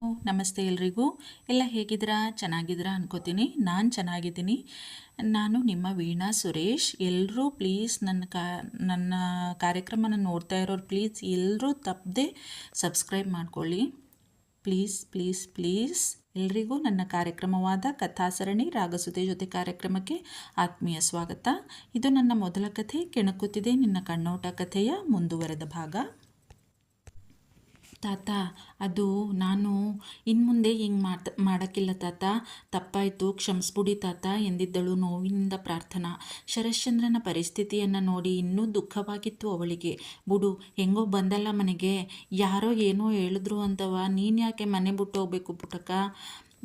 ನಮಸ್ತೆ ಎಲ್ರಿಗೂ. ಎಲ್ಲ ಹೇಗಿದ್ದೀರಾ? ಚೆನ್ನಾಗಿದ್ದೀರಾ ಅನ್ಕೋತೀನಿ. ನಾನು ಚೆನ್ನಾಗಿದ್ದೀನಿ. ನಾನು ನಿಮ್ಮ ವೀಣಾ ಸುರೇಶ್. ಎಲ್ಲರೂ ಪ್ಲೀಸ್ ನನ್ನ ಕಾರ್ಯಕ್ರಮನ ನೋಡ್ತಾ ಇರೋರು ಪ್ಲೀಸ್ ಎಲ್ಲರೂ ತಪ್ಪದೆ ಸಬ್ಸ್ಕ್ರೈಬ್ ಮಾಡ್ಕೊಳ್ಳಿ. Please please please. ಎಲ್ರಿಗೂ ನನ್ನ ಕಾರ್ಯಕ್ರಮವಾದ ಕಥಾಸರಣಿ ರಾಗಸುತೆ ಜೊತೆ ಕಾರ್ಯಕ್ರಮಕ್ಕೆ ಆತ್ಮೀಯ ಸ್ವಾಗತ. ಇದು ನನ್ನ ಮೊದಲ ಕಥೆ, ಕೆಣಕುತ್ತಿದೆ ನಿನ್ನ ಕಣ್ಣೋಟ ಕಥೆಯ ಮುಂದುವರೆದ ಭಾಗ. ತಾತ, ಅದು ನಾನು ಇನ್ನು ಮುಂದೆ ಹಿಂಗೆ ಮಾಡೋಕ್ಕಿಲ್ಲ ತಾತ, ತಪ್ಪಾಯಿತು, ಕ್ಷಮಿಸ್ಬಿಡಿ ತಾತ ಎಂದಿದ್ದಳು ನೋವಿನಿಂದ ಪ್ರಾರ್ಥನಾ. ಶರಶ್ಚಂದ್ರನ ಪರಿಸ್ಥಿತಿಯನ್ನು ನೋಡಿ ಇನ್ನೂ ದುಃಖವಾಗಿತ್ತು ಅವಳಿಗೆ. ಬಿಡು, ಹೆಂಗೋ ಬಂದಲ್ಲ ಮನೆಗೆ, ಯಾರೋ ಏನೋ ಹೇಳಿದ್ರು ಅಂತವ, ನೀನು ಯಾಕೆ ಮನೆ ಬಿಟ್ಟು ಹೋಗ್ಬೇಕು ಪುಟಕ?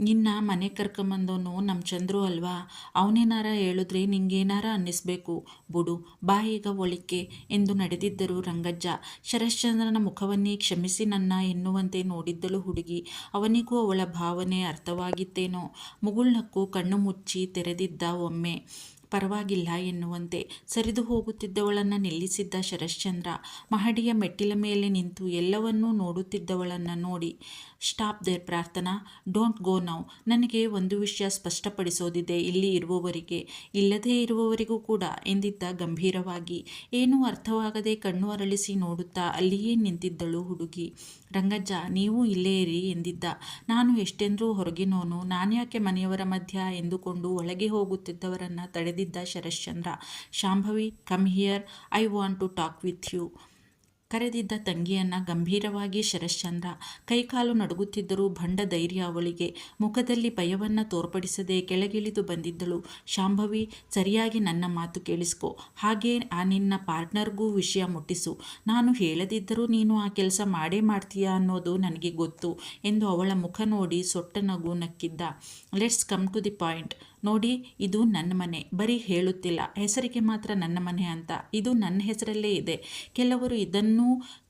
ನಿನ್ನ ಮನೆ ಕರ್ಕೊಂಬಂದವನು ನಮ್ಮ ಚಂದ್ರು ಅಲ್ವಾ, ಅವನೇನಾರ ಹೇಳಿದ್ರೆ ನಿಂಗೇನಾರ ಅನ್ನಿಸ್ಬೇಕು. ಬಿಡು, ಬಾ ಈಗ ಒಳಿಕೆ ಎಂದು ನಡೆದಿದ್ದರು ರಂಗಜ್ಜ. ಶರಶ್ಚಂದ್ರನ ಮುಖವನ್ನೇ ಕ್ಷಮಿಸಿ ನನ್ನ ಎನ್ನುವಂತೆ ನೋಡಿದ್ದಳು ಹುಡುಗಿ. ಅವನಿಗೂ ಅವಳ ಭಾವನೆ ಅರ್ಥವಾಗಿತ್ತೇನೋ. ಮುಗುಳ್ನಕ್ಕು ಕಣ್ಣು ಮುಚ್ಚಿ ತೆರೆದಿದ್ದ. ಒಮ್ಮೆ ಪರವಾಗಿಲ್ಲ ಎನ್ನುವಂತೆ ಸರಿದು ಹೋಗುತ್ತಿದ್ದವಳನ್ನು ನಿಲ್ಲಿಸಿದ್ದ ಶರಶ್ಚಂದ್ರ. ಮಹಡಿಯ ಮೆಟ್ಟಿಲ ಮೇಲೆ ನಿಂತು ಎಲ್ಲವನ್ನೂ ನೋಡುತ್ತಿದ್ದವಳನ್ನು ನೋಡಿ, ಸ್ಟಾಪ್ ದೇರ್ ಪ್ರಾರ್ಥನಾ, ಡೋಂಟ್ ಗೋ ನೌ. ನನಗೆ ಒಂದು ವಿಷಯ ಸ್ಪಷ್ಟಪಡಿಸೋದಿದೆ ಇಲ್ಲಿ ಇರುವವರಿಗೆ, ಇಲ್ಲದೇ ಇರುವವರಿಗೂ ಕೂಡ ಎಂದಿದ್ದ ಗಂಭೀರವಾಗಿ. ಏನೂ ಅರ್ಥವಾಗದೆ ಕಣ್ಣು ಅರಳಿಸಿ ನೋಡುತ್ತಾ ಅಲ್ಲಿಯೇ ನಿಂತಿದ್ದಳು ಹುಡುಗಿ. ರಂಗಜ್ಜ, ನೀವು ಇಲ್ಲೇ ಇರಿ ಎಂದಿದ್ದ. ನಾನು ಎಷ್ಟೆಂದರೂ ಹೊರಗಿನೋನು, ನಾನ್ಯಾಕೆ ಮನೆಯವರ ಮಧ್ಯ ಎಂದುಕೊಂಡು ಒಳಗೆ ಹೋಗುತ್ತಿದ್ದವರನ್ನು ತಡೆದಿದ್ದ Sharashchandra. Shambhavi, come here, I want to talk with you. ಕರೆದಿದ್ದ ತಂಗಿಯನ್ನು ಗಂಭೀರವಾಗಿ ಶರಶ್ಚಂದ್ರ. ಕೈಕಾಲು ನಡುಗುತ್ತಿದ್ದರೂ ಭಂಡ ಧೈರ್ಯ ಅವಳಿಗೆ. ಮುಖದಲ್ಲಿ ಭಯವನ್ನು ತೋರ್ಪಡಿಸದೆ ಕೆಳಗಿಳಿದು ಬಂದಿದ್ದಳು. ಶಾಂಭವಿ, ಸರಿಯಾಗಿ ನನ್ನ ಮಾತು ಕೇಳಿಸ್ಕೊ, ಹಾಗೆ ಆ ನಿನ್ನ ಪಾರ್ಟ್ನರ್ಗೂ ವಿಷಯ ಮುಟ್ಟಿಸು. ನಾನು ಹೇಳದಿದ್ದರೂ ನೀನು ಆ ಕೆಲಸ ಮಾಡೇ ಮಾಡ್ತೀಯಾ ಅನ್ನೋದು ನನಗೆ ಗೊತ್ತು ಎಂದು ಅವಳ ಮುಖ ನೋಡಿ ಸೊಟ್ಟ ನಗು ನಕ್ಕಿದ್ದ. Let's come to the point. ನೋಡಿ, ಇದು ನನ್ನ ಮನೆ, ಬರೀ ಹೇಳುತ್ತಿಲ್ಲ, ಹೆಸರಿಗೆ ಮಾತ್ರ ನನ್ನ ಮನೆ ಅಂತ. ಇದು ನನ್ನ ಹೆಸರಲ್ಲೇ ಇದೆ. ಕೆಲವರು ಇದನ್ನು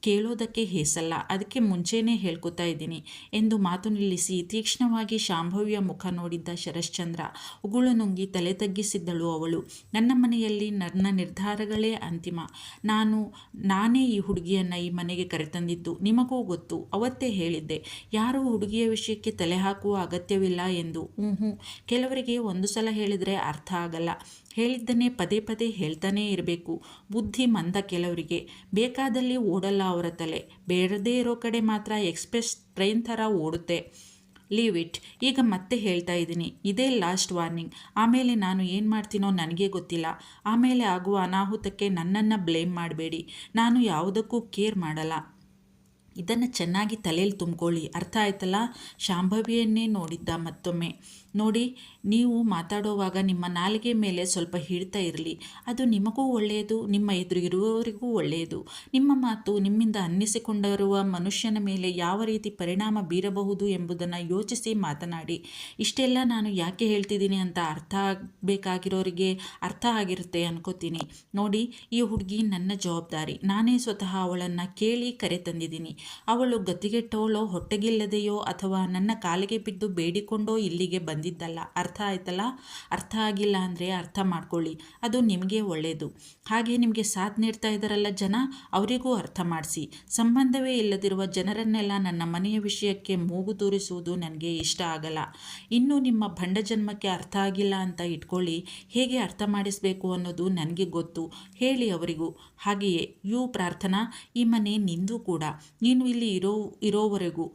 ಕೇಳೋದಕ್ಕೆ ಹೇಸಲ್ಲ, ಅದಕ್ಕೆ ಮುಂಚೆನೇ ಹೇಳ್ಕೊತಾ ಇದ್ದೀನಿ ಎಂದು ಮಾತು ನಿಲ್ಲಿಸಿ ತೀಕ್ಷ್ಣವಾಗಿ ಶಾಂಭವಿಯ ಮುಖ ನೋಡಿದ್ದ ಶರಶ್ಚಂದ್ರ. ಉಗುಳು ನುಂಗಿ ತಲೆ ತಗ್ಗಿಸಿದ್ದಳು ಅವಳು. ನನ್ನ ಮನೆಯಲ್ಲಿ ನನ್ನ ನಿರ್ಧಾರಗಳೇ ಅಂತಿಮ. ನಾನೇ ಈ ಹುಡುಗಿಯನ್ನು ಈ ಮನೆಗೆ ಕರೆತಂದಿದ್ದು, ನಿಮಗೂ ಗೊತ್ತು. ಅವತ್ತೇ ಹೇಳಿದ್ದೆ, ಯಾರೂ ಹುಡುಗಿಯ ವಿಷಯಕ್ಕೆ ತಲೆ ಹಾಕುವ ಅಗತ್ಯವಿಲ್ಲ ಎಂದು. ಕೆಲವರಿಗೆ ಒಂದು ಸಲ ಹೇಳಿದರೆ ಅರ್ಥ ಆಗಲ್ಲ, ಹೇಳಿದ್ದನ್ನೇ ಪದೇ ಪದೇ ಹೇಳ್ತಾನೇ ಇರಬೇಕು. ಬುದ್ಧಿ ಮಂದ ಕೆಲವರಿಗೆ, ಬೇಕಾದಲ್ಲಿ ಓಡಲ್ಲ ಅವರ ತಲೆ, ಬೇಡದೇ ಇರೋ ಕಡೆ ಮಾತ್ರ ಎಕ್ಸ್ಪ್ರೆಸ್ ಟ್ರೈನ್ ಥರ ಓಡುತ್ತೆ. Leave it. ಈಗ ಮತ್ತೆ ಹೇಳ್ತಾ ಇದ್ದೀನಿ, ಇದೇ ಲಾಸ್ಟ್ ವಾರ್ನಿಂಗ್. ಆಮೇಲೆ ನಾನು ಏನು ಮಾಡ್ತೀನೋ ನನಗೇ ಗೊತ್ತಿಲ್ಲ. ಆಮೇಲೆ ಆಗುವ ಅನಾಹುತಕ್ಕೆ ನನ್ನನ್ನು ಬ್ಲೇಮ್ ಮಾಡಬೇಡಿ. ನಾನು ಯಾವುದಕ್ಕೂ ಕೇರ್ ಮಾಡಲ್ಲ. ಇದನ್ನು ಚೆನ್ನಾಗಿ ತಲೆಯಲ್ಲಿ ತುಂಬ್ಕೊಳ್ಳಿ, ಅರ್ಥ ಆಯ್ತಲ್ಲ? ಶಾಂಭವಿಯನ್ನೇ ನೋಡಿದ್ದ ಮತ್ತೊಮ್ಮೆ. ನೋಡಿ, ನೀವು ಮಾತಾಡೋವಾಗ ನಿಮ್ಮ ನಾಲಿಗೆ ಮೇಲೆ ಸ್ವಲ್ಪ ಹಿಡಿತ ಇರಲಿ. ಅದು ನಿಮಗೂ ಒಳ್ಳೆಯದು, ನಿಮ್ಮ ಎದುರಿಗಿರುವವರಿಗೂ ಒಳ್ಳೆಯದು. ನಿಮ್ಮ ಮಾತು ನಿಮ್ಮಿಂದ ಅನ್ನಿಸಿಕೊಂಡಿರುವ ಮನುಷ್ಯನ ಮೇಲೆ ಯಾವ ರೀತಿ ಪರಿಣಾಮ ಬೀರಬಹುದು ಎಂಬುದನ್ನು ಯೋಚಿಸಿ ಮಾತನಾಡಿ. ಇಷ್ಟೆಲ್ಲ ನಾನು ಯಾಕೆ ಹೇಳ್ತಿದ್ದೀನಿ ಅಂತ ಅರ್ಥ ಆಗಬೇಕಾಗಿರೋರಿಗೆ ಅರ್ಥ ಆಗಿರುತ್ತೆ ಅನ್ಕೋತೀನಿ. ನೋಡಿ, ಈ ಹುಡುಗಿ ನನ್ನ ಜವಾಬ್ದಾರಿ. ನಾನೇ ಸ್ವತಃ ಅವಳನ್ನು ಕೇಳಿ ಕರೆ ತಂದಿದ್ದೀನಿ. ಅವಳು ಗತಿಗೆಟ್ಟವಳೋ, ಹೊಟ್ಟೆಗಿಲ್ಲದೆಯೋ, ಅಥವಾ ನನ್ನ ಕಾಲಿಗೆ ಬಿದ್ದು ಬೇಡಿಕೊಂಡೋ ಇಲ್ಲಿಗೆ ಬಂದಿದ್ದಲ್ಲ. ಅರ್ಥ ಆಯ್ತಲ್ಲ? ಅರ್ಥ ಆಗಿಲ್ಲ ಅಂದರೆ ಅರ್ಥ ಮಾಡ್ಕೊಳ್ಳಿ, ಅದು ನಿಮಗೆ ಒಳ್ಳೆಯದು. ಹಾಗೆ ನಿಮಗೆ ಸಾಥ್ ನೀಡ್ತಾ ಇದ್ದಾರಲ್ಲ ಜನ, ಅವರಿಗೂ ಅರ್ಥ ಮಾಡಿಸಿ. ಸಂಬಂಧವೇ ಇಲ್ಲದಿರುವ ಜನರನ್ನೆಲ್ಲ ನನ್ನ ಮನೆಯ ವಿಷಯಕ್ಕೆ ಮೂಗು ತೂರಿಸುವುದು ನನಗೆ ಇಷ್ಟ ಆಗಲ್ಲ. ಇನ್ನೂ ನಿಮ್ಮ ಭಂಡ ಜನ್ಮಕ್ಕೆ ಅರ್ಥ ಆಗಿಲ್ಲ ಅಂತ ಇಟ್ಕೊಳ್ಳಿ. ಹೇಗೆ ಅರ್ಥ ಮಾಡಿಸಬೇಕು ಅನ್ನೋದು ನನಗೆ ಗೊತ್ತು. ಹೇಳಿ ಅವರಿಗೂ. ಹಾಗೆಯೇ ಪ್ರಾರ್ಥನಾ, ಈ ಮನೆ ನಿಂದು ಕೂಡ. ನೀನು ಇಲ್ಲಿ ಇರೋವರೆಗೂ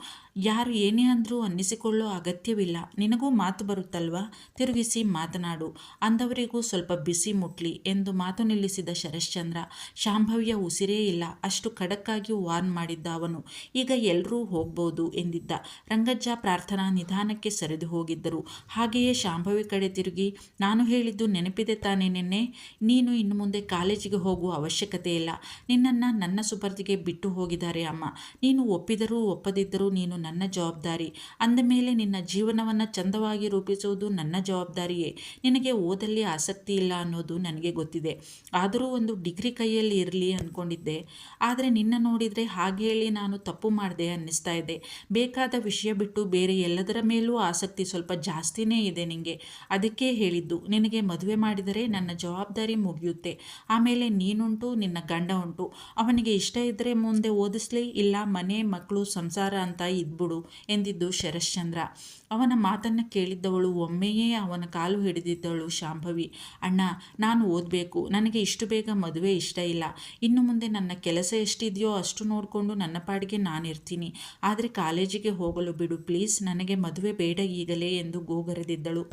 ಯಾರು ಏನೇ ಅಂದರೂ ಅನ್ನಿಸಿಕೊಳ್ಳೋ ಅಗತ್ಯವಿಲ್ಲ. ನಿನಗೂ ಮಾತು ಬರುತ್ತಲ್ವಾ, ತಿರುಗಿಸಿ ಮಾತನಾಡು. ಅಂದವರಿಗೂ ಸ್ವಲ್ಪ ಬಿಸಿ ಮುಟ್ಲಿ ಎಂದು ಮಾತು ನಿಲ್ಲಿಸಿದ ಶರಶ್ಚಂದ್ರ. ಶಾಂಭವಿಯ ಉಸಿರೇ ಇಲ್ಲ, ಅಷ್ಟು ಖಡಕ್ಕಾಗಿ ವಾರ್ನ್ ಮಾಡಿದ್ದ ಅವನು. ಈಗ ಎಲ್ಲರೂ ಹೋಗ್ಬೋದು ಎಂದಿದ್ದ. ರಂಗಜ್ಜ, ಪ್ರಾರ್ಥನಾ ನಿಧಾನಕ್ಕೆ ಸರಿದು ಹೋಗಿದ್ದರು. ಹಾಗೆಯೇ ಶಾಂಭವಿ ಕಡೆ ತಿರುಗಿ, ನಾನು ಹೇಳಿದ್ದು ನೆನಪಿದೆ ತಾನೇ ನಿನ್ನೆ? ನೀನು ಇನ್ನು ಮುಂದೆ ಕಾಲೇಜಿಗೆ ಹೋಗುವ ಅವಶ್ಯಕತೆ ಇಲ್ಲ. ನಿನ್ನನ್ನು ನನ್ನ ಸುಪರ್ದಿಗೆ ಬಿಟ್ಟು ಹೋಗಿದ್ದಾರೆ ಅಮ್ಮ. ನೀನು ಒಪ್ಪಿದರೂ ಒಪ್ಪದಿದ್ದರೂ ನೀನು ನನ್ನ ಜವಾಬ್ದಾರಿ. ಅಂದ ಮೇಲೆ ನಿನ್ನ ಜೀವನವನ್ನು ಚಂದವಾಗಿ ರೂಪಿಸುವುದು ನನ್ನ ಜವಾಬ್ದಾರಿಯೇ. ನಿನಗೆ ಓದಲ್ಲಿ ಆಸಕ್ತಿ ಇಲ್ಲ ಅನ್ನೋದು ನನಗೆ ಗೊತ್ತಿದೆ. ಆದರೂ ಒಂದು ಡಿಗ್ರಿ ಕೈಯಲ್ಲಿ ಇರಲಿ ಅಂದ್ಕೊಂಡಿದ್ದೆ. ಆದರೆ ನಿನ್ನ ನೋಡಿದರೆ ಹಾಗೆ ಹೇಳಿ ನಾನು ತಪ್ಪು ಮಾಡಿದೆ ಅನ್ನಿಸ್ತಾ ಇದೆ. ಬೇಕಾದ ವಿಷಯ ಬಿಟ್ಟು ಬೇರೆ ಎಲ್ಲದರ ಮೇಲೂ ಆಸಕ್ತಿ ಸ್ವಲ್ಪ ಜಾಸ್ತಿನೇ ಇದೆ ನಿನಗೆ. ಅದಕ್ಕೆ ಹೇಳಿದ್ದು, ನಿನಗೆ ಮದುವೆ ಮಾಡಿದರೆ ನನ್ನ ಜವಾಬ್ದಾರಿ ಮುಗಿಯುತ್ತೆ. ಆಮೇಲೆ ನೀನುಂಟು, ನಿನ್ನ ಗಂಡ ಉಂಟು. ಅವನಿಗೆ ಇಷ್ಟ ಇದ್ದರೆ ಮುಂದೆ ಓದಿಸ್ಲಿ, ಇಲ್ಲ ಮನೆ ಮಕ್ಕಳು ಸಂಸಾರ ಅಂತ ಇದ್ಬಿಡು ಓದ್ಬಿಡು ಎಂದಿದ್ದು ಶರಶ್ಚಂದ್ರ. ಅವನ ಮಾತನ್ನು ಕೇಳಿದ್ದವಳು ಒಮ್ಮೆಯೇ ಅವನ ಕಾಲು ಹಿಡಿದಿದ್ದಳು ಶಾಂಭವಿ. ಅಣ್ಣ, ನಾನು ಓದಬೇಕು, ನನಗೆ ಇಷ್ಟು ಬೇಗ ಮದುವೆ ಇಷ್ಟ ಇಲ್ಲ. ಇನ್ನು ಮುಂದೆ ನನ್ನ ಕೆಲಸ ಎಷ್ಟಿದೆಯೋ ಅಷ್ಟು ನೋಡಿಕೊಂಡು ನನ್ನ ಪಾಡಿಗೆ ನಾನಿರ್ತೀನಿ. ಆದರೆ ಕಾಲೇಜಿಗೆ ಹೋಗಲು ಬಿಡು ಪ್ಲೀಸ್, ನನಗೆ ಮದುವೆ ಬೇಡ ಈಗಲೇ ಎಂದು ಗೋಗರೆದಿದ್ದಳು.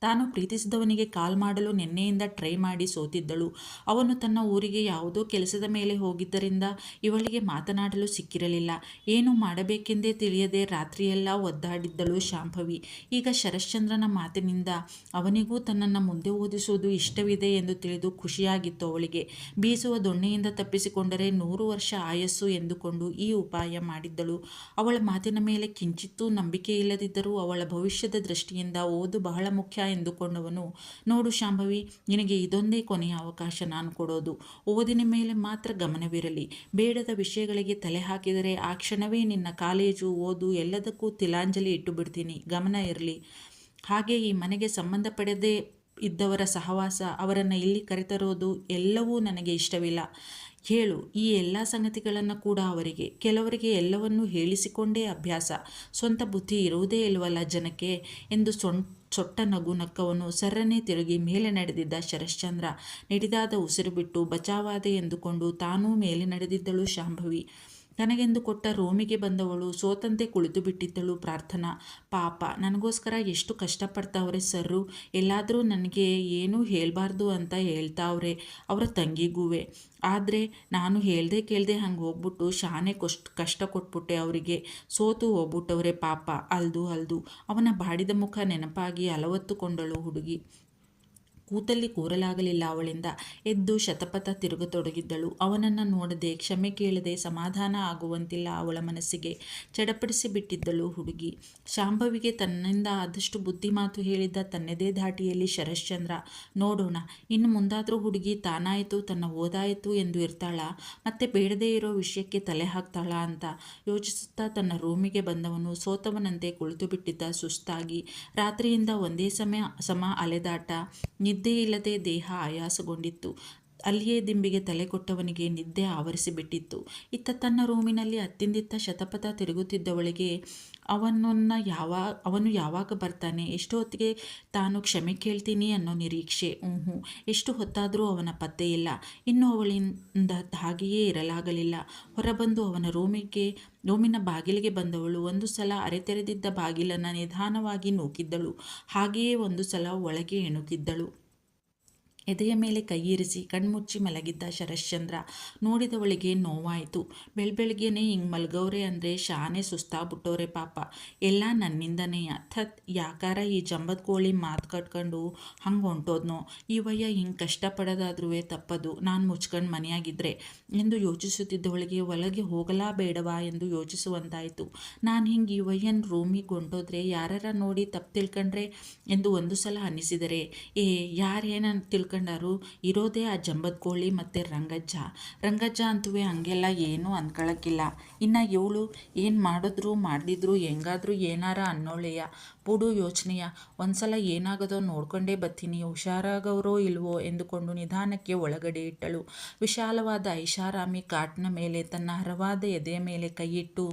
ತಾನು ಪ್ರೀತಿಸಿದವನಿಗೆ ಕಾಲ್ ಮಾಡಲು ನಿನ್ನೆಯಿಂದ ಟ್ರೈ ಮಾಡಿ ಸೋತಿದ್ದಳು. ಅವನು ತನ್ನ ಊರಿಗೆ ಯಾವುದೋ ಕೆಲಸದ ಮೇಲೆ ಹೋಗಿದ್ದರಿಂದ ಇವಳಿಗೆ ಮಾತನಾಡಲು ಸಿಕ್ಕಿರಲಿಲ್ಲ. ಏನು ಮಾಡಬೇಕೆಂದೇ ತಿಳಿಯದೆ ರಾತ್ರಿಯೆಲ್ಲ ಒದ್ದಾಡಿದ್ದಳು ಶಾಂಭವಿ. ಈಗ ಶರಶ್ಚಂದ್ರನ ಮಾತಿನಿಂದ ಅವನಿಗೂ ತನ್ನನ್ನು ಮುಂದೆ ಓದಿಸುವುದು ಇಷ್ಟವಿದೆ ಎಂದು ತಿಳಿದು ಖುಷಿಯಾಗಿತ್ತು ಅವಳಿಗೆ. ಬೀಸುವ ದೊಣ್ಣೆಯಿಂದ ತಪ್ಪಿಸಿಕೊಂಡರೆ 100 ವರ್ಷ ಆಯಸ್ಸು ಎಂದುಕೊಂಡು ಈ ಉಪಾಯ ಮಾಡಿದ್ದಳು. ಅವಳ ಮಾತಿನ ಮೇಲೆ ಕಿಂಚಿತ್ತೂ ನಂಬಿಕೆ ಇಲ್ಲದಿದ್ದರೂ ಅವಳ ಭವಿಷ್ಯದ ದೃಷ್ಟಿಯಿಂದ ಓದು ಬಹಳ ಮುಖ್ಯ ಎಂದುಕೊಂಡವನು, ನೋಡು ಶಾಂಭವಿ, ನಿನಗೆ ಇದೊಂದೇ ಕೊನೆಯ ಅವಕಾಶ ನಾನು ಕೊಡೋದು. ಓದಿನ ಮೇಲೆ ಮಾತ್ರ ಗಮನವಿರಲಿ. ಬೇಡದ ವಿಷಯಗಳಿಗೆ ತಲೆ ಹಾಕಿದರೆ ಆ ಕ್ಷಣವೇ ನಿನ್ನ ಕಾಲೇಜು, ಓದು ಎಲ್ಲದಕ್ಕೂ ತಿಲಾಂಜಲಿ ಇಟ್ಟು ಬಿಡ್ತೀನಿ. ಗಮನ ಇರಲಿ. ಹಾಗೆ ಈ ಮನೆಗೆ ಸಂಬಂಧ ಪಡೆದೇ ಇದ್ದವರ ಸಹವಾಸ, ಅವರನ್ನು ಇಲ್ಲಿ ಕರೆತರೋದು ಎಲ್ಲವೂ ನನಗೆ ಇಷ್ಟವಿಲ್ಲ. ಹೇಳು ಈ ಎಲ್ಲ ಸಂಗತಿಗಳನ್ನು ಕೂಡ ಅವರಿಗೆ. ಕೆಲವರಿಗೆ ಎಲ್ಲವನ್ನೂ ಹೇಳಿಸಿಕೊಂಡೇ ಅಭ್ಯಾಸ, ಸ್ವಂತ ಬುದ್ಧಿ ಇರುವುದೇ ಇಲ್ವಲ್ಲ ಜನಕ್ಕೆ ಎಂದು ಸೊಟ್ಟ ನಗು ನಕ್ಕವನು ಸರ್ರನೆ ತಿರುಗಿ ಮೇಲೆ ನಡೆದಿದ್ದ ಶರಶ್ಚಂದ್ರ. ನಡೆದಾದ ಉಸಿರು ಬಿಟ್ಟು ಬಚಾವಾದೆ ಎಂದುಕೊಂಡು ತಾನೂ ಮೇಲೆ ನಡೆದಿದ್ದಳು ಶಾಂಭವಿ. ತನಗೆಂದು ಕೊಟ್ಟ ರೂಮಿಗೆ ಬಂದವಳು ಸೋತಂತೆ ಕುಳಿತು ಬಿಟ್ಟಿದ್ದಳು ಪ್ರಾರ್ಥನಾ. ಪಾಪ, ನನಗೋಸ್ಕರ ಎಷ್ಟು ಕಷ್ಟಪಡ್ತಾವ್ರೆ ಸರ್ರು. ಎಲ್ಲಾದರೂ ನನಗೆ ಏನೂ ಹೇಳಬಾರ್ದು ಅಂತ ಹೇಳ್ತಾವ್ರೆ ಅವರ ತಂಗಿಗೂವೆ. ಆದರೆ ನಾನು ಹೇಳ್ದೆ ಕೇಳ್ದೆ ಹಂಗೆ ಹೋಗ್ಬಿಟ್ಟು ಶಾನೆ ಕಷ್ಟ ಕೊಟ್ಬಿಟ್ಟೆ ಅವರಿಗೆ. ಸೋತು ಹೋಗ್ಬಿಟ್ಟವ್ರೆ ಪಾಪ. ಅಲ್ದು ಅವನ ಬಾಡಿದ ಮುಖ ನೆನಪಾಗಿ ಅಲವತ್ತುಕೊಂಡಳು ಹುಡುಗಿ. ಕೂತಲ್ಲಿ ಕೂರಲಾಗಲಿಲ್ಲ ಅವಳಿಂದ. ಎದ್ದು ಶತಪಥ ತಿರುಗತೊಡಗಿದ್ದಳು. ಅವನನ್ನು ನೋಡದೆ, ಕ್ಷಮೆ ಕೇಳದೆ ಸಮಾಧಾನ ಆಗುವಂತಿಲ್ಲ ಅವಳ ಮನಸ್ಸಿಗೆ. ಚಡಪಡಿಸಿ ಬಿಟ್ಟಿದ್ದಳು ಹುಡುಗಿ. ಶಾಂಭವಿಗೆ ತನ್ನಿಂದ ಆದಷ್ಟು ಬುದ್ಧಿ ಮಾತು ಹೇಳಿದ್ದ ತನ್ನದೇ ಧಾಟಿಯಲ್ಲಿ ಶರಶ್ಚಂದ್ರ. ನೋಡೋಣ, ಇನ್ನು ಮುಂದಾದರೂ ಹುಡುಗಿ ತಾನಾಯಿತು, ತನ್ನ ಓದಾಯಿತು ಎಂದು ಇರ್ತಾಳಾ, ಮತ್ತೆ ಬೇಡದೇ ಇರೋ ವಿಷಯಕ್ಕೆ ತಲೆ ಹಾಕ್ತಾಳಾ ಅಂತ ಯೋಚಿಸುತ್ತಾ ತನ್ನ ರೂಮಿಗೆ ಬಂದವನು ಸೋತವನಂತೆ ಕುಳಿತು ಬಿಟ್ಟಿದ್ದ ಸುಸ್ತಾಗಿ. ರಾತ್ರಿಯಿಂದ ಒಂದೇ ಸಮ ಅಲೆದಾಟ, ನಿದ್ದೆ ಇಲ್ಲದೆ ದೇಹ ಆಯಾಸಗೊಂಡಿತ್ತು. ಅಲ್ಲಿಯೇ ದಿಂಬಿಗೆ ತಲೆ ಕೊಟ್ಟವನಿಗೆ ನಿದ್ದೆ ಆವರಿಸಿಬಿಟ್ಟಿತ್ತು. ಇತ್ತ ತನ್ನ ರೂಮಿನಲ್ಲಿ ಅತ್ತಿಂದಿತ್ತ ಶತಪಥ ತಿರುಗುತ್ತಿದ್ದವಳಿಗೆ ಅವನು ಯಾವಾಗ ಬರ್ತಾನೆ, ಎಷ್ಟು ಹೊತ್ತಿಗೆ ತಾನು ಕ್ಷಮೆ ಕೇಳ್ತೀನಿ ಅನ್ನೋ ನಿರೀಕ್ಷೆ. ಎಷ್ಟು ಹೊತ್ತಾದರೂ ಅವನ ಪತ್ತೆ ಇಲ್ಲ. ಇನ್ನು ಅವಳಿಂದ ಹಾಗೆಯೇ ಇರಲಾಗಲಿಲ್ಲ. ಹೊರಬಂದು ಅವನ ರೂಮಿನ ಬಾಗಿಲಿಗೆ ಬಂದವಳು ಒಂದು ಸಲ ಅರೆತೆರೆದಿದ್ದ ಬಾಗಿಲನ್ನು ನಿಧಾನವಾಗಿ ನೂಕಿದ್ದಳು. ಹಾಗೆಯೇ ಒಂದು ಸಲ ಒಳಗೆ ಎಣುಕಿದ್ದಳು. ಎದೆಯ ಮೇಲೆ ಕೈಯಿರಿಸಿ ಕಣ್ಮುಚ್ಚಿ ಮಲಗಿದ್ದ ಶರಶ್ಚಂದ್ರ ನೋಡಿದವಳಿಗೆ ನೋವಾಯಿತು. ಬೆಳಗ್ಗೆನೇ ಹಿಂಗೆ ಮಲ್ಗವ್ರೆ ಅಂದರೆ ಶಾನೆ ಸುಸ್ತಾಗ್ಬಿಟ್ಟವ್ರೆ ಪಾಪ. ಎಲ್ಲ ನನ್ನಿಂದನೇಯ. ಯಾಕಾರ ಈ ಜಂಬದ ಕೋಳಿ ಮಾತು ಕಟ್ಕೊಂಡು ಹಂಗೆ ಹೊಂಟೋದ್ನೋ. ಈ ವಯ್ಯ ಹಿಂಗೆ ಕಷ್ಟಪಡೋದಾದ್ರೂ ತಪ್ಪದು, ನಾನು ಮುಚ್ಕೊಂಡು ಮನೆಯಾಗಿದ್ದರೆ ಎಂದು ಯೋಚಿಸುತ್ತಿದ್ದವಳಿಗೆ ಒಳಗೆ ಹೋಗಲಾ ಬೇಡವಾ ಎಂದು ಯೋಚಿಸುವಂತಾಯಿತು. ನಾನು ಹಿಂಗೆ ಈ ವಯ್ಯನ ರೂಮಿಗೆ ಹೊಂಟೋದ್ರೆ ಯಾರ ನೋಡಿ ತಪ್ಪು ತಿಳ್ಕೊಂಡ್ರೆ ಎಂದು ಒಂದು ಸಲ ಅನ್ನಿಸಿದರೆ, ಯಾರೇನಂತ ತಿಳ್ಕೊಂಡಾರು, ಇರೋದೇ ಆ ಜಂಬದ ಕೋಳಿ ಮತ್ತು ರಂಗಜ್ಜ ಅಂತೂ ಹಂಗೆಲ್ಲ ಏನೂ ಅಂದ್ಕೊಳ್ಳೋಕ್ಕಿಲ್ಲ. ಇನ್ನು ಇವಳು ಏನು ಮಾಡಿದ್ರು ಹೆಂಗಾದ್ರೂ ಏನಾರ ಅನ್ನೋಳೆಯ ಬುಡು ಯೋಚನೆಯ. ಒಂದ್ಸಲ ಏನಾಗದೋ ನೋಡ್ಕೊಂಡೇ ಬರ್ತೀನಿ, ಹುಷಾರಾಗವ್ರೋ ಇಲ್ವೋ ಎಂದುಕೊಂಡು ನಿಧಾನಕ್ಕೆ ಒಳಗಡೆ ಇಟ್ಟಳು. ವಿಶಾಲವಾದ ಐಷಾರಾಮಿ ಕಾಟ್ನ ಮೇಲೆ ತನ್ನ ಹರವಾದ ಎದೆಯ ಮೇಲೆ ಕೈಯಿಟ್ಟು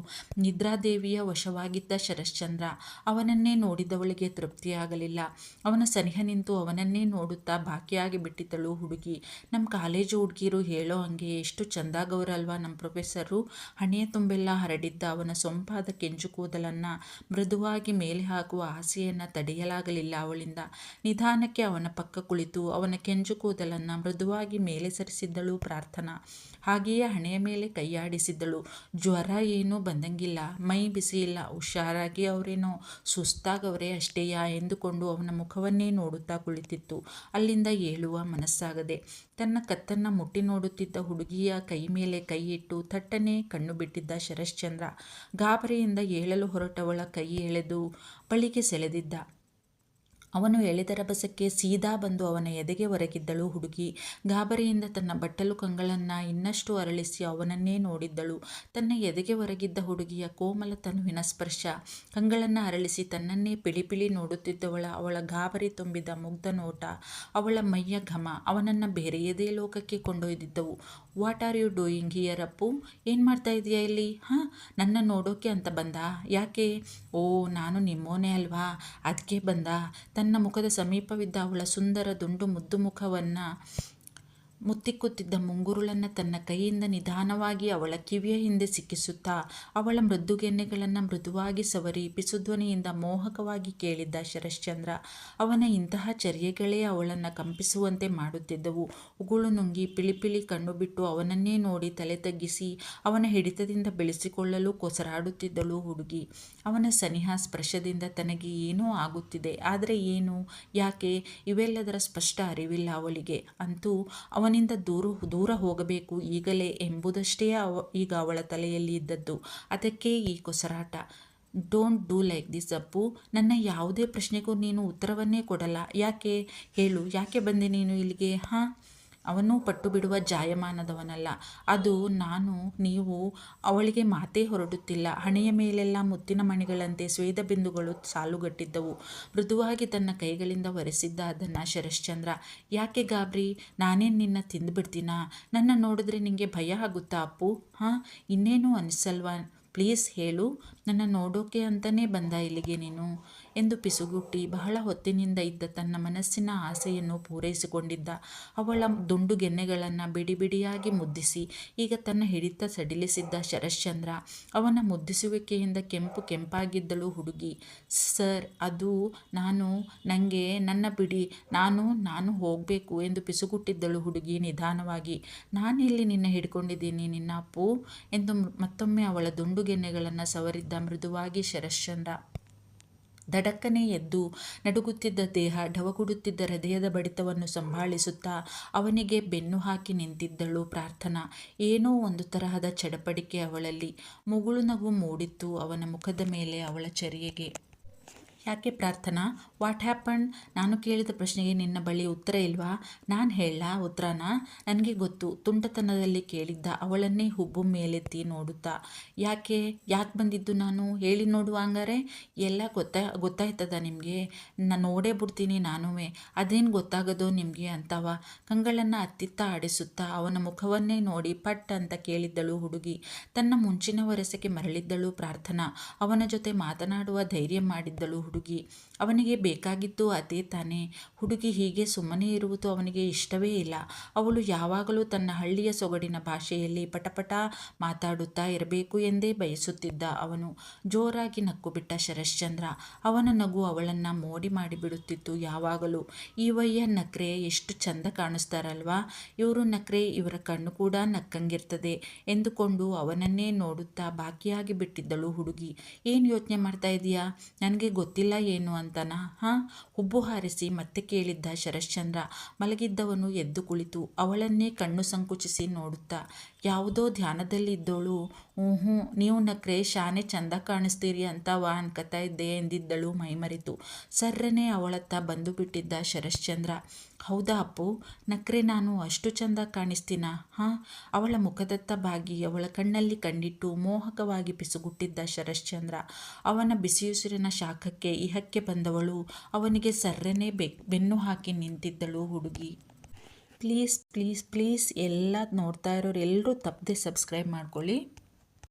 ನಿದ್ರಾದೇವಿಯ ವಶವಾಗಿದ್ದ ಶರಶ್ಚಂದ್ರ ಅವನನ್ನೇ ನೋಡಿದವಳಿಗೆ ತೃಪ್ತಿಯಾಗಲಿಲ್ಲ. ಅವನ ಸನಿಹ ನಿಂತು ಅವನನ್ನೇ ನೋಡುತ್ತಾ ಬಾಕಿಯಾಗಿ ಬಿಟ್ಟಿದ್ದಳು ಹುಡುಗಿ. ನಮ್ಮ ಕಾಲೇಜು ಹುಡುಗಿರು ಹೇಳೋ ಹಂಗೆ ಎಷ್ಟು ಚಂದಾಗವ್ರಲ್ವಾ ನಮ್ಮ ಪ್ರೊಫೆಸರು. ಹಣೆಯ ತುಂಬೆಲ್ಲ ಹರಡಿದ್ದ ಅವನ ಸೊಂಪಾದ ಕೆಂಚು ಕೂದಲನ್ನು ಮೃದುವಾಗಿ ಮೇಲೆ ಹಾಕುವ ಆಸೆಯನ್ನು ತಡೆಯಲಾಗಲಿಲ್ಲ ಅವಳಿಂದ. ನಿಧಾನಕ್ಕೆ ಅವನ ಪಕ್ಕ ಕುಳಿತು ಅವನ ಕೆಂಚು ಕೂದಲನ್ನು ಮೃದುವಾಗಿ ಮೇಲೆ ಸರಿಸಿದ್ದಳು ಪ್ರಾರ್ಥನಾ. ಹಾಗೆಯೇ ಹಣೆಯ ಮೇಲೆ ಕೈಯಾಡಿಸಿದ್ದಳು. ಜ್ವರ ಏನೂ ಬಂದಂಗಿಲ್ಲ, ಮೈ ಬಿಸಿ ಇಲ್ಲ, ಹುಷಾರಾಗಿ ಅವರೇನೋ ಸುಸ್ತಾಗವ್ರೆ ಅಷ್ಟೇಯಾ ಎಂದುಕೊಂಡು ಅವನ ಮುಖವನ್ನೇ ನೋಡುತ್ತಾ ಕುಳಿತಿತ್ತು. ಅಲ್ಲಿಂದ ಏಳುವ ಮನಸ್ಸಾಗದೆ ತನ್ನ ಕತ್ತನ್ನು ಮುಟ್ಟಿ ನೋಡುತ್ತಿದ್ದ ಹುಡುಗಿಯ ಕೈ ಮೇಲೆ ಕೈ ಇಟ್ಟು ಥಟ್ಟನೆ ಕಣ್ಣು ಬಿಟ್ಟಿದ್ದ ಶರಶ್ಚಂದ್ರ ಗಾಬರಿಯಿಂದ ಏಳಲು ಹೊರಟವಳ ಕೈ ಎಳೆದು ಬಳಿಗೆ ಸೆಳೆದಿದ್ದ. ಅವನು ಎಳೆದರ ಬಸಕ್ಕೆ ಸೀದಾ ಬಂದು ಅವನ ಎದೆಗೆ ಒರಗಿದ್ದಳು ಹುಡುಗಿ. ಗಾಬರಿಯಿಂದ ತನ್ನ ಬಟ್ಟಲು ಕಂಗಳನ್ನು ಇನ್ನಷ್ಟು ಅರಳಿಸಿ ಅವನನ್ನೇ ನೋಡಿದ್ದಳು. ತನ್ನ ಎದೆಗೆ ಒರಗಿದ್ದ ಹುಡುಗಿಯ ಕೋಮಲ ತನುವಿನ ಸ್ಪರ್ಶ, ಕಂಗಳನ್ನು ಅರಳಿಸಿ ತನ್ನನ್ನೇ ಪಿಳಿ ಅವಳ ಗಾಬರಿ ತುಂಬಿದ ಮುಗ್ಧ ನೋಟ, ಅವಳ ಮೈಯ ಘಮ ಅವನನ್ನು ಬೇರೆಯದೇ ಲೋಕಕ್ಕೆ ಕೊಂಡೊಯ್ದಿದ್ದವು. What are you doing here Appu? ಏನು ಮಾಡ್ತಾ ಇದೆಯಾ ಇಲ್ಲಿ? ಹಾಂ, ನನ್ನ ನೋಡೋಕೆ ಅಂತ ಬಂದ? ಯಾಕೆ? ಓ, ನಾನು ನಿಮ್ಮೋನೇ ಅಲ್ವಾ, ಅದಕ್ಕೆ ಬಂದ. ತನ್ನ ಮುಖದ ಸಮೀಪವಿದ್ದ ಅವಳ ಸುಂದರ ದುಂಡು ಮುದ್ದು ಮುಖವನ್ನು ಮುತ್ತಿಕ್ಕುತ್ತಿದ್ದ ಮುಂಗುರುಳನ್ನು ತನ್ನ ಕೈಯಿಂದ ನಿಧಾನವಾಗಿ ಅವಳ ಕಿವಿಯ ಹಿಂದೆ ಸಿಕ್ಕಿಸುತ್ತಾ ಅವಳ ಮೃದುಗೆನ್ನೆಗಳನ್ನು ಮೃದುವಾಗಿ ಸವರಿ ಪಿಸುಧ್ವನಿಯಿಂದ ಮೋಹಕವಾಗಿ ಕೇಳಿದ್ದ ಶರಶ್ಚಂದ್ರ. ಅವನ ಇಂತಹ ಚರ್ಯೆಗಳೇ ಅವಳನ್ನು ಕಂಪಿಸುವಂತೆ ಮಾಡುತ್ತಿದ್ದವು. ಉಗುಳು ನುಂಗಿ ಪಿಳಿಪಿಳಿ ಕಣ್ಣು ಬಿಟ್ಟು ಅವನನ್ನೇ ನೋಡಿ ತಲೆ ತಗ್ಗಿಸಿ ಅವನ ಹಿಡಿತದಿಂದ ಬೆಳೆಸಿಕೊಳ್ಳಲು ಕೊಸರಾಡುತ್ತಿದ್ದಳು ಹುಡುಗಿ. ಅವನ ಸನಿಹ ಸ್ಪರ್ಶದಿಂದ ತನಗೆ ಏನೋ ಆಗುತ್ತಿದೆ, ಆದರೆ ಏನು, ಯಾಕೆ, ಇವೆಲ್ಲದರ ಸ್ಪಷ್ಟ ಅರಿವಿಲ್ಲ ಅವಳಿಗೆ. ಅಂತೂ ಅವನಿಂದ ದೂರ ಹೋಗಬೇಕು ಈಗಲೇ ಎಂಬುದಷ್ಟೇ ಈಗ ಅವಳ ತಲೆಯಲ್ಲಿ ಇದ್ದದ್ದು. ಅದಕ್ಕೆ ಈ ಕೊಸರಾಟ. Don't do like this Appu. ನನ್ನ ಯಾವುದೇ ಪ್ರಶ್ನೆಗೂ ನೀನು ಉತ್ತರವನ್ನೇ ಕೊಡಲ್ಲ. ಯಾಕೆ ಹೇಳು, ಯಾಕೆ ಬಂದೆ ನೀನು ಇಲ್ಲಿಗೆ? ಹಾಂ, ಅವನೂ ಪಟ್ಟು ಬಿಡುವ ಜಾಯಮಾನದವನಲ್ಲ. ಅದು ನೀವು ಅವಳಿಗೆ ಮಾತೇ ಹೊರಡುತ್ತಿಲ್ಲ. ಹಣೆಯ ಮೇಲೆಲ್ಲ ಮುತ್ತಿನ ಮಣಿಗಳಂತೆ ಸ್ವೇದ ಬಿಂದುಗಳು ಸಾಲುಗಟ್ಟಿದ್ದವು. ಮೃದುವಾಗಿ ತನ್ನ ಕೈಗಳಿಂದ ಒರೆಸಿದ್ದ ಅದನ್ನು ಶರಶ್ಚಂದ್ರ. ಯಾಕೆ ಗಾಬರಿ? ನಾನೇನು ನಿನ್ನ ತಿಂದುಬಿಡ್ತೀನಾ? ನನ್ನ ನೋಡಿದ್ರೆ ನಿನಗೆ ಭಯ ಆಗುತ್ತಾ ಅಪ್ಪು? ಹಾಂ, ಇನ್ನೇನು ಅನಿಸಲ್ವಾ? ಪ್ಲೀಸ್ ಹೇಳು, ನನ್ನ ನೋಡೋಕೆ ಅಂತಲೇ ಬಂದ ಇಲ್ಲಿಗೆ ನೀನು ಎಂದು ಪಿಸುಗುಟ್ಟಿ ಬಹಳ ಹೊತ್ತಿನಿಂದ ಇದ್ದ ತನ್ನ ಮನಸ್ಸಿನ ಆಸೆಯನ್ನು ಪೂರೈಸಿಕೊಂಡಿದ್ದ. ಅವಳ ದುಂಡು ಗೆನ್ನೆಗಳನ್ನು ಬಿಡಿ ಬಿಡಿಯಾಗಿ ಮುದ್ದಿಸಿ ಈಗ ತನ್ನ ಹಿಡಿತ ಸಡಿಲಿಸಿದ್ದ ಶರಶ್ಚಂದ್ರ. ಅವನ ಮುದ್ದಿಸುವಿಕೆಯಿಂದ ಕೆಂಪಾಗಿದ್ದಳು ಹುಡುಗಿ. ಸರ್, ಅದು ನನಗೆ ನನ್ನ ಬಿಡಿ, ನಾನು ಹೋಗಬೇಕು ಎಂದು ಪಿಸುಗುಟ್ಟಿದ್ದಳು ಹುಡುಗಿ ನಿಧಾನವಾಗಿ. ನಾನೆಲ್ಲಿ ನಿನ್ನ ಹಿಡ್ಕೊಂಡಿದ್ದೀನಿ ನಿನ್ನ ಅಪ್ಪು ಎಂದು ಮತ್ತೊಮ್ಮೆ ಅವಳ ದುಂಡುಗೆನ್ನೆಗಳನ್ನು ಸವರಿದ್ದ ಮೃದುವಾಗಿ ಶರಶ್ಚಂದ್ರ. ದಡಕ್ಕನೆ ಎದ್ದು ನಡುಗುತ್ತಿದ್ದ ದೇಹ, ಢವಗುಡುತ್ತಿದ್ದ ಹೃದಯದ ಬಡಿತವನ್ನು ಸಂಭಾಳಿಸುತ್ತಾ ಅವನಿಗೆ ಬೆನ್ನು ಹಾಕಿ ನಿಂತಿದ್ದಳು ಪ್ರಾರ್ಥನಾ. ಏನೋ ಒಂದು ತರಹದ ಚಡಪಡಿಕೆ ಅವಳಲ್ಲಿ. ಮುಗುಳು ನಗು ಮೂಡಿತ್ತು ಅವನ ಮುಖದ ಮೇಲೆ ಅವಳ ಚರ್ಯೆಗೆ. ಯಾಕೆ ಪ್ರಾರ್ಥನಾ, ವಾಟ್ ಹ್ಯಾಪನ್? ನಾನು ಕೇಳಿದ ಪ್ರಶ್ನೆಗೆ ನಿನ್ನ ಬಳಿ ಉತ್ತರ ಇಲ್ವಾ? ನಾನು ಹೇಳಲಾ ಉತ್ತರನ? ನನಗೆ ಗೊತ್ತು, ತುಂಟತನದಲ್ಲಿ ಕೇಳಿದ್ದ ಅವಳನ್ನೇ ಹುಬ್ಬು ಮೇಲೆತ್ತಿ ನೋಡುತ್ತಾ. ಯಾಕೆ ಬಂದಿದ್ದು ನಾನು? ಹೇಳಿ ನೋಡುವ ಹಂಗಾರೆ. ಎಲ್ಲ ಗೊತ್ತಾಯ್ತದ ನಿಮಗೆ? ನಾನು ನೋಡೇ ಬಿಡ್ತೀನಿ ನಾನುವೇ. ಅದೇನು ಗೊತ್ತಾಗೋದು ನಿಮಗೆ ಅಂತವ? ಕಂಗಳನ್ನು ಅತ್ತಿತ್ತ ಆಡಿಸುತ್ತಾ ಅವನ ಮುಖವನ್ನೇ ನೋಡಿ ಪಟ್ ಅಂತ ಕೇಳಿದ್ದಳು ಹುಡುಗಿ. ತನ್ನ ಮುಂಚಿನ ವರಸೆಗೆ ಮರಳಿದ್ದಳು ಪ್ರಾರ್ಥನಾ. ಅವನ ಜೊತೆ ಮಾತನಾಡುವ ಧೈರ್ಯ ಮಾಡಿದ್ದಳು ಹುಡುಗಿ. ಅವನಿಗೆ ಬೇಕಾಗಿದ್ದು ಅದೇ ತಾನೇ. ಹುಡುಗಿ ಹೀಗೆ ಸುಮ್ಮನೆ ಇರುವುದು ಅವನಿಗೆ ಇಷ್ಟವೇ ಇಲ್ಲ. ಅವಳು ಯಾವಾಗಲೂ ತನ್ನ ಹಳ್ಳಿಯ ಸೊಗಡಿನ ಭಾಷೆಯಲ್ಲಿ ಪಟಪಟ ಮಾತಾಡುತ್ತಾ ಇರಬೇಕು ಎಂದೇ ಬಯಸುತ್ತಿದ್ದ ಅವನು. ಜೋರಾಗಿ ನಕ್ಕುಬಿಟ್ಟ ಶರಶ್ಚಂದ್ರ. ಅವನ ನಗು ಅವಳನ್ನು ಮೋಡಿ ಮಾಡಿಬಿಡುತ್ತಿತ್ತು ಯಾವಾಗಲೂ. ಈ ವಯ್ಯ ನಕ್ರೆ ಎಷ್ಟು ಚಂದ ಕಾಣಿಸ್ತಾರಲ್ವಾ ಇವರು ನಕ್ರೆ, ಇವರ ಕಣ್ಣು ಕೂಡ ನಕ್ಕಂಗಿರ್ತದೆ ಎಂದುಕೊಂಡು ಅವನನ್ನೇ ನೋಡುತ್ತಾ ಬಾಕಿಯಾಗಿ ಬಿಟ್ಟಿದ್ದಳು ಹುಡುಗಿ. ಏನು ಯೋಚನೆ ಮಾಡ್ತಾ ಇದೀಯಾ? ನನಗೆ ಗೊತ್ತಿಲ್ಲ ಏನು ಅಂತನಾ? ಹಾಂ, ಹುಬ್ಬು ಹಾರಿಸಿ ಮತ್ತೆ ಕೇಳಿದ್ದ ಶರಶ್ಚಂದ್ರ. ಮಲಗಿದ್ದವನು ಎದ್ದು ಕುಳಿತು ಅವಳನ್ನೇ ಕಣ್ಣು ಸಂಕುಚಿಸಿ ನೋಡುತ್ತಾ, ಯಾವುದೋ ಧ್ಯಾನದಲ್ಲಿ ಇದ್ದೋಳು ಹ್ಞೂ ನೀವು ನಕ್ರೆ ಶಾನೆ ಚಂದ ಕಾಣಿಸ್ತೀರಿ ಅಂತವ ಅನ್ಕತಾ ಇದ್ದೆ ಎಂದಿದ್ದಳು ಮೈಮರೆತು. ಸರ್ರನೆ ಅವಳತ್ತ ಬಂದು ಬಿಟ್ಟಿದ್ದ ಶರಶ್ಚಂದ್ರ. ಹೌದಾ ಅಪ್ಪು, ನಕ್ರೆ ನಾನು ಅಷ್ಟು ಚಂದ ಕಾಣಿಸ್ತೀನಾ? ಹಾಂ, ಅವಳ ಮುಖದತ್ತ ಬಾಗಿ ಅವಳ ಕಣ್ಣಲ್ಲಿ ಕಣ್ಣಿಟ್ಟು ಮೋಹಕವಾಗಿ ಪಿಸುಗುಟ್ಟಿದ್ದ ಶರಶ್ಚಂದ್ರ. ಅವನ ಬಿಸಿಯುಸಿರಿನ ಶಾಖಕ್ಕೆ ಇಹಕ್ಕೆ ಬಂದವಳು ಅವನಿಗೆ ಸರ್ರನೆ ಬೆನ್ನು ಹಾಕಿ ನಿಂತಿದ್ದಳು ಹುಡುಗಿ. ಪ್ಲೀಸ್ ಪ್ಲೀಸ್ ಪ್ಲೀಸ್ ಎಲ್ಲ ನೋಡ್ತಾ ಇರೋರು ಎಲ್ಲರೂ ತಪ್ಪದೆ ಸಬ್ಸ್ಕ್ರೈಬ್ ಮಾಡ್ಕೊಳ್ಳಿ.